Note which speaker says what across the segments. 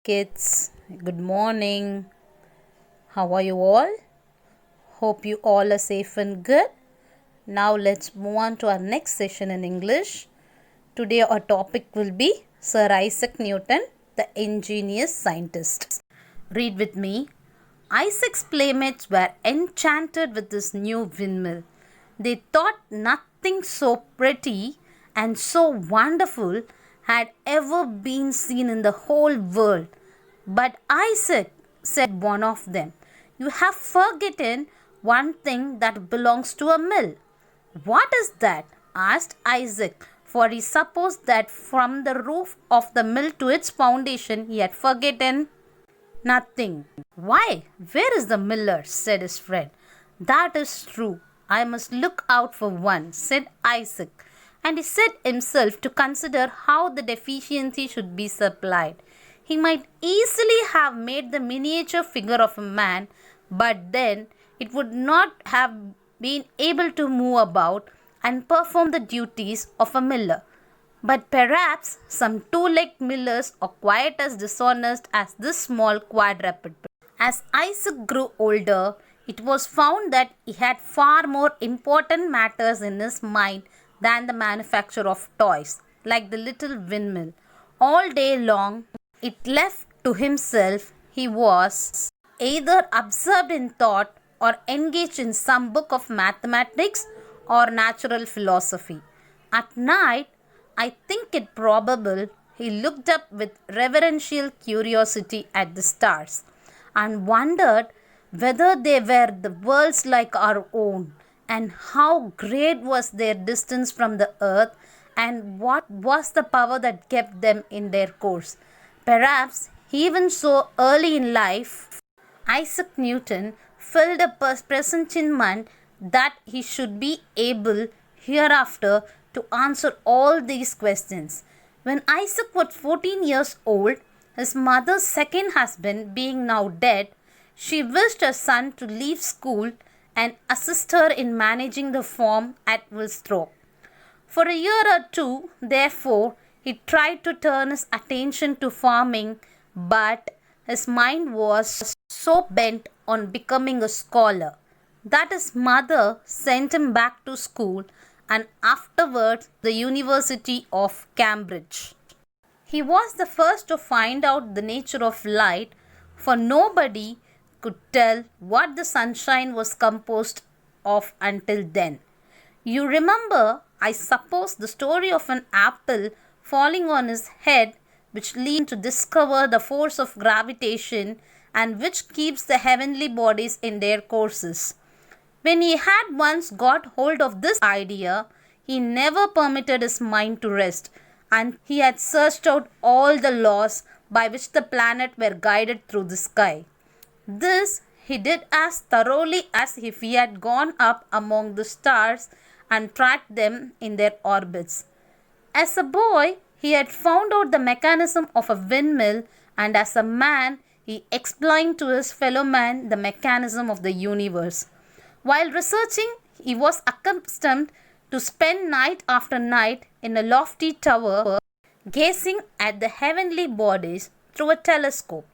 Speaker 1: kids. Good morning. How are you all? Hope you all are safe and good. Now let's move on to our next session in English. Today our topic will be Sir Isaac Newton, the ingenious scientist. Read with me. Isaac's playmates were enchanted with this new windmill. They thought nothing so pretty and so wonderful had ever been seen in the whole world. But Isaac, said one of them, you have forgotten one thing that belongs to a mill. What is that? Asked Isaac, for he supposed that from the roof of the mill to its foundation he had forgotten nothing. Why, where is the miller? Said his friend. That is true. I must look out for one, said Isaac, and he set himself to consider how the deficiency should be supplied. He might easily have made the miniature figure of a man, but then it would not have been able to move about and perform the duties of a miller. But perhaps some two-legged millers are quite as dishonest as this small quadruped. As Isaac grew older, it was found that he had far more important matters in his mind than the manufacture of toys, like the little windmill. All day long, it left to himself, he was either absorbed in thought or engaged in some book of mathematics or natural philosophy. At night, I think it probable he looked up with reverential curiosity at the stars and wondered whether they were the worlds like our own, and how great was their distance from the earth, and what was the power that kept them in their course. Perhaps even so early in life, Isaac Newton felt a presentiment that he should be able hereafter to answer all these questions. When Isaac was 14 years old, his mother's second husband being now dead, she wished her son to leave school and assist her in managing the farm at Wilsthorpe. For a year or two, therefore, he tried to turn his attention to farming, but his mind was so bent on becoming a scholar that his mother sent him back to school and afterwards the University of Cambridge. He was the first to find out the nature of light, for nobody could tell what the sunshine was composed of until then. You remember, I suppose, the story of an apple falling on his head, which leads to discover the force of gravitation and which keeps the heavenly bodies in their courses. When he had once got hold of this idea, he never permitted his mind to rest, and he had searched out all the laws by which the planets were guided through the sky. This he did as thoroughly as if he had gone up among the stars and tracked them in their orbits. As a boy, he had found out the mechanism of a windmill, and as a man, he explained to his fellow man the mechanism of the universe. While researching, he was accustomed to spend night after night in a lofty tower, gazing at the heavenly bodies through a telescope.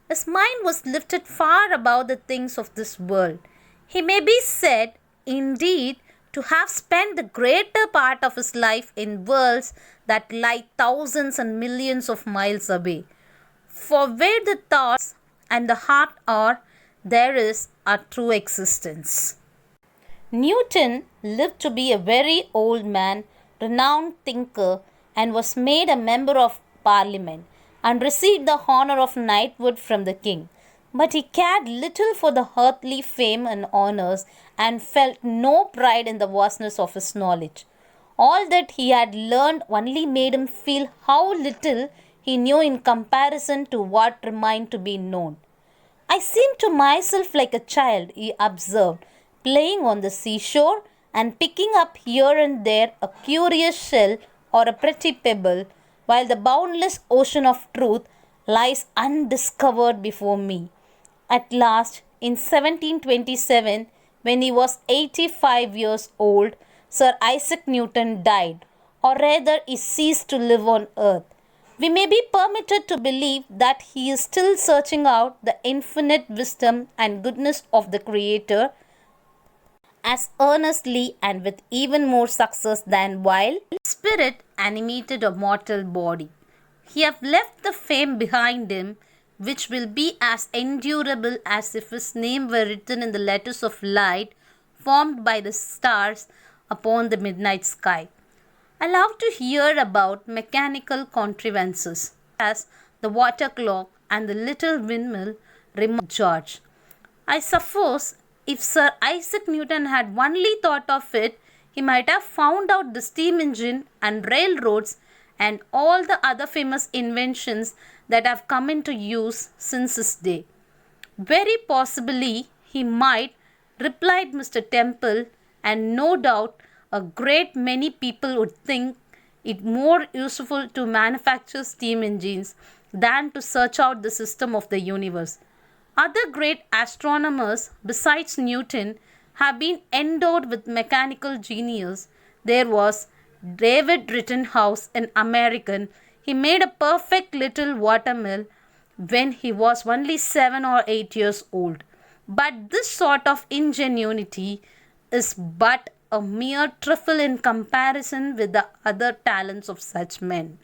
Speaker 1: His mind was lifted far above the things of this world. He may be said, indeed, to have spent the greater part of his life in worlds that lie thousands and millions of miles away. For where the thoughts and the heart are, there is a true existence. Newton lived to be a very old man, renowned thinker, and was made a member of Parliament, and received the honor of knighthood from the king. But he cared little for the earthly fame and honors, and felt no pride in the vastness of his knowledge. All that he had learned only made him feel how little he knew in comparison to what remained to be known. I seemed to myself like a child, he observed, playing on the seashore and picking up here and there a curious shell or a pretty pebble, while the boundless ocean of truth lies undiscovered before me. At last, in 1727, when he was 85 years old, Sir Isaac Newton died, or rather he ceased to live on earth. We may be permitted to believe that he is still searching out the infinite wisdom and goodness of the Creator as earnestly and with even more success than while spirit animated a mortal body. He have left the fame behind him which will be as endurable as if his name were written in the letters of light formed by the stars upon the midnight sky. I love to hear about mechanical contrivances as the water clock and the little windmill remarked George. I suppose if Sir Isaac Newton had only thought of it, he might have found out the steam engine and railroads and all the other famous inventions that have come into use since his day. Very possibly he might, replied Mr. Temple, and no doubt a great many people would think it more useful to manufacture steam engines than to search out the system of the universe. Other great astronomers besides Newton have been endowed with mechanical genius. There was David Rittenhouse, an American. He made a perfect little watermill when he was only 7 or 8 years old. But this sort of ingenuity is but a mere trifle in comparison with the other talents of such men.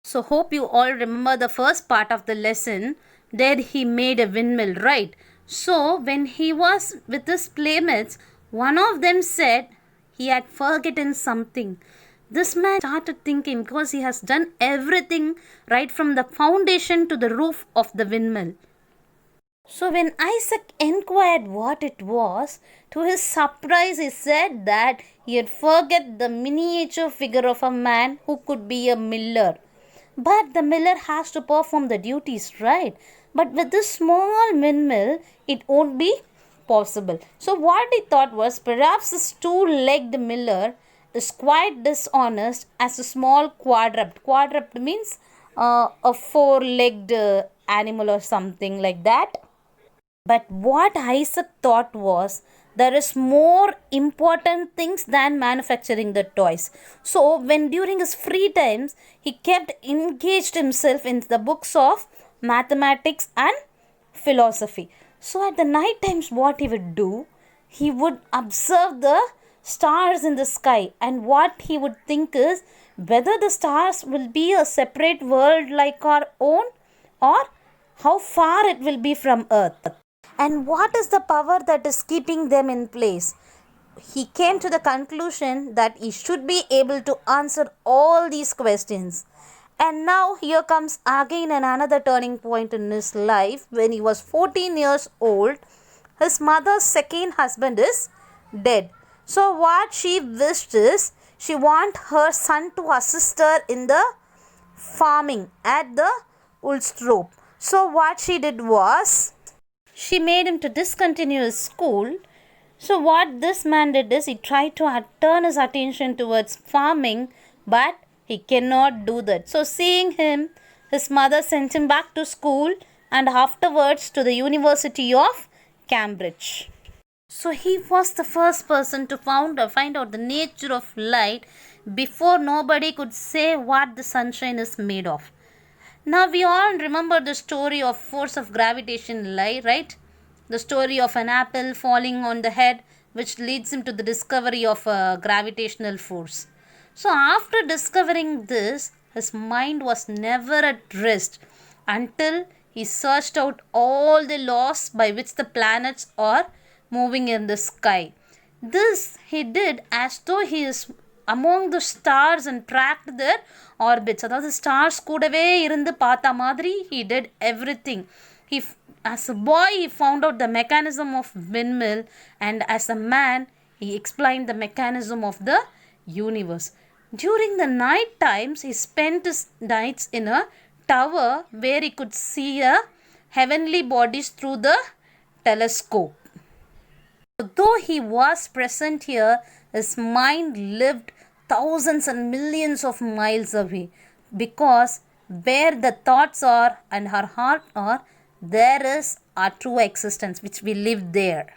Speaker 1: So hope you all remember the first part of the lesson. There he made a windmill, right? So when he was with his playmates, one of them said he had forgotten something. This man started thinking because he has done everything right from the foundation to the roof of the windmill. So when Isaac inquired what it was, to his surprise he said that he had forgot the miniature figure of a man who could be a miller. But the miller has to perform the duties, right? But with this small windmill, it won't be possible. So what he thought was perhaps this two-legged miller is quite dishonest as a small quadruped. Quadruped means a four-legged animal or something like that. But what Isaac thought was there is more important things than manufacturing the toys. So when during his free times he kept engaged himself in the books of mathematics and philosophy. So at the night times what he would do, he would observe the stars in the sky, and what he would think is whether the stars will be a separate world like our own or how far it will be from earth. And what is the power that is keeping them in place? He came to the conclusion that he should be able to answer all these questions. And now here comes again another turning point in his life. When he was 14 years old, his mother's second husband is dead. So what she wished is she want her son to assist her in the farming at the Ulstrop. So what she did was she made him to discontinue his school. So what this man did is he tried to turn his attention towards farming, but he cannot do that. So seeing him, his mother sent him back to school and afterwards to the University of Cambridge. So he was the first person to find out the nature of light before nobody could say what the sunshine is made of. Now we all remember the story of force of gravitation, right? The story of an apple falling on the head, which leads him to the discovery of a gravitational force. So after discovering this, his mind was never at rest until he searched out all the laws by which the planets are moving in the sky. This he did as though he is among the stars and tracked their orbits. அதாவது stars கூடவே இருந்து பார்த்த மாதிரி he did everything. As a boy he found out the mechanism of windmill, and as a man he explained the mechanism of the universe. During the night times he spent his nights in a tower where he could see heavenly bodies through the telescope. Though he was present here, his mind lived thousands and millions of miles away, because where the thoughts are and her heart are, there is our true existence which we live there.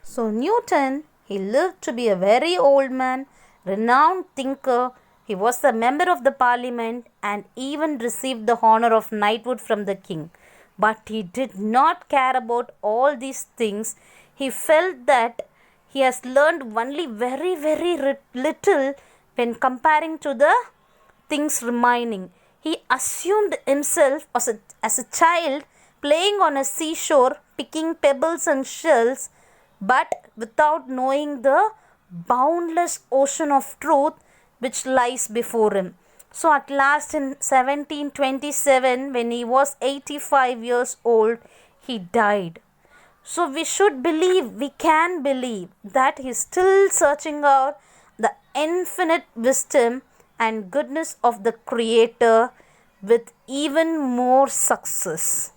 Speaker 1: So Newton, he lived to be a very old man, renowned thinker. He was a member of the parliament and even received the honor of knighthood from the king. But he did not care about all these things. He felt that he has learned only very little when comparing to the things remaining. He assumed himself as a child playing on a seashore, picking pebbles and shells, but without knowing the boundless ocean of truth which lies before him. So, at last, in 1727, when he was 85 years old, he died. So, we can believe that he is still searching out the infinite wisdom and goodness of the Creator with even more success.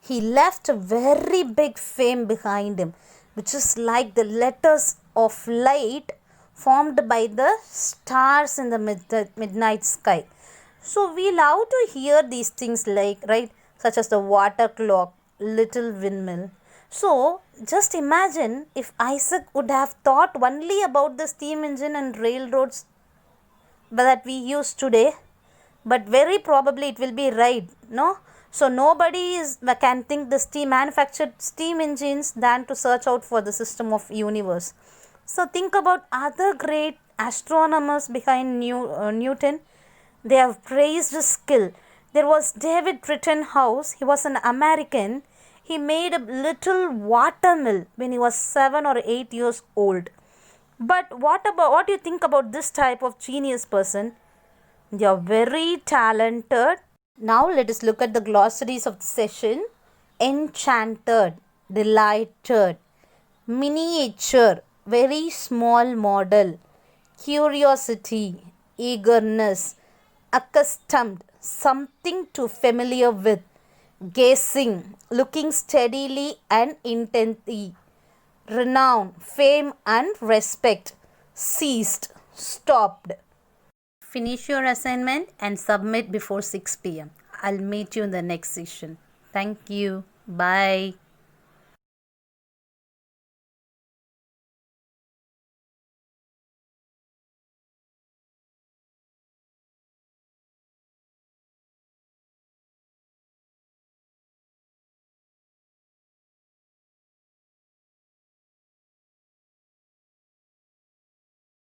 Speaker 1: He left a very big fame behind him, which is like the letters of light formed by the stars in the midnight sky. So we love to hear these things like, right, such as the water clock, little windmill. So just imagine if Isaac would have thought only about the steam engine and railroads that we use today, but very probably it will be right, no? So nobody can think the steam manufactured steam engines than to search out for the system of universe. So think about other great astronomers behind Newton. They have praised his skill. There was David Rittenhouse. He was an American. He made a little watermill when he was 7 or 8 years old. But what do you think about this type of genius person? They are very talented. Now let us look at the glossaries of the session. Enchanted, delighted, miniature, very small model, curiosity, eagerness, accustomed, something to familiar with, gazing, looking steadily and intently, renown, fame and respect, ceased, stopped. Finish your assignment and submit before 6 p.m. I'll meet you in the next session. Thank you. Bye.